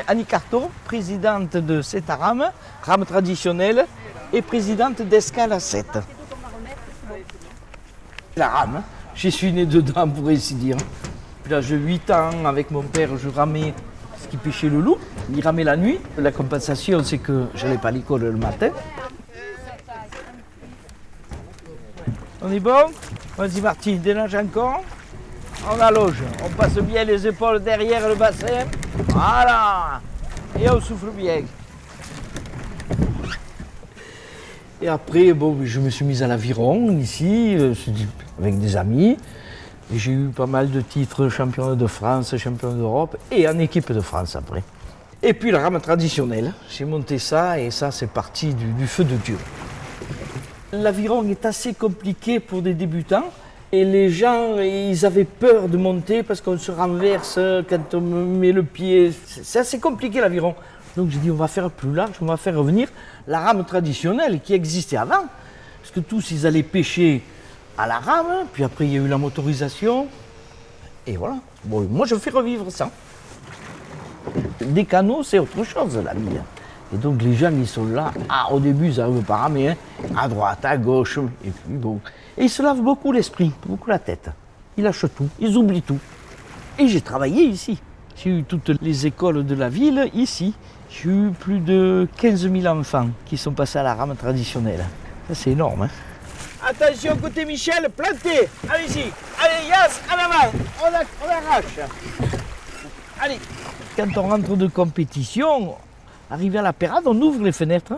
Annie Carto, présidente de cette rame traditionnelle, et présidente d'Escale à 7. La rame, je suis né dedans pour ainsi dire. Puis là, j'ai 8 ans, avec mon père, je ramais ce qui pêchait le loup. Il ramait la nuit. La compensation, c'est que je n'allais pas à l'école le matin. On est bon? Vas-y Marty, dénage encore. On allonge, on passe bien les épaules derrière le bassin. Voilà. Et on souffle bien. Et après, bon, je me suis mis à l'aviron ici, avec des amis. Et j'ai eu pas mal de titres, champion de France, champion d'Europe et en équipe de France après. Et puis la rame traditionnelle, j'ai monté ça et ça c'est parti du feu de Dieu. L'aviron est assez compliqué pour des débutants et les gens ils avaient peur de monter parce qu'on se renverse quand on met le pied. C'est assez compliqué l'aviron. Donc j'ai dit on va faire plus large, on va faire revenir la rame traditionnelle qui existait avant. Parce que tous ils allaient pêcher à la rame, puis après il y a eu la motorisation. Et voilà. Bon, moi je fais revivre ça. Des canaux c'est autre chose la vie. Et donc les gens ils sont là, au début ils n'arrivent pas à ramer, hein, à droite, à gauche, et puis bon. Et ils se lavent beaucoup l'esprit, beaucoup la tête. Ils lâchent tout, ils oublient tout. Et j'ai travaillé ici. J'ai eu toutes les écoles de la ville ici. J'ai eu plus de 15 000 enfants qui sont passés à la rame traditionnelle. Ça c'est énorme. Hein. Attention côté Michel, plantez. Allez-y, allez Yas, en avant, on arrache. Allez. Quand on rentre de compétition, arrivé à la pérade, on ouvre les fenêtres.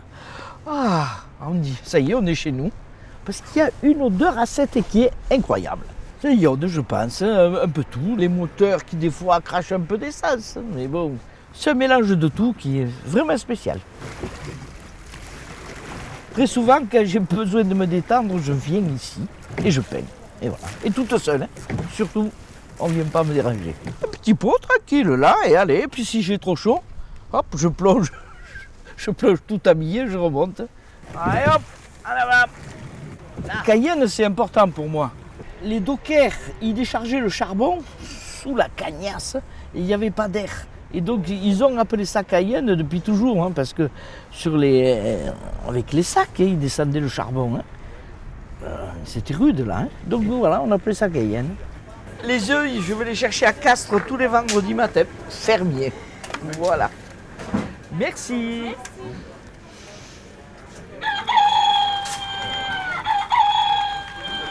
On dit, ça y est, on est chez nous. Parce qu'il y a une odeur à cette qui est incroyable. C'est l'iode, je pense, un peu tout. Les moteurs qui, des fois, crachent un peu d'essence. Mais bon, c'est un mélange de tout qui est vraiment spécial. Très souvent, quand j'ai besoin de me détendre, je viens ici et je peins. Et voilà. Et toute seule, hein. Surtout, on ne vient pas me déranger. Un petit pot tranquille là, et allez. Puis si j'ai trop chaud, hop, je plonge tout habillé, je remonte. Allez hop, en avant. La Cayenne, c'est important pour moi. Les dockers, ils déchargeaient le charbon sous la cagnasse et il n'y avait pas d'air. Et donc, ils ont appelé ça Cayenne depuis toujours, hein, parce que avec les sacs, ils descendaient le charbon. Hein. C'était rude là. Hein. Donc voilà, on appelait ça Cayenne. Les œufs, je vais les chercher à Castres tous les vendredis matin, fermier. Voilà. Merci.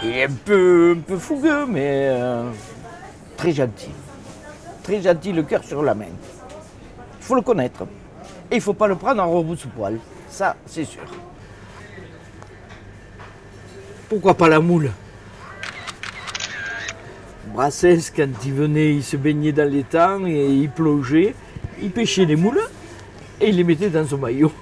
Il est un peu fougueux, mais très gentil. Très gentil, le cœur sur la main. Il faut le connaître. Et il ne faut pas le prendre en rebrousse-poil. Ça, c'est sûr. Pourquoi pas la moule? Brassens, quand il venait, il se baignait dans l'étang et il plongeait. Il pêchait les moules et il les mettait dans son maillot.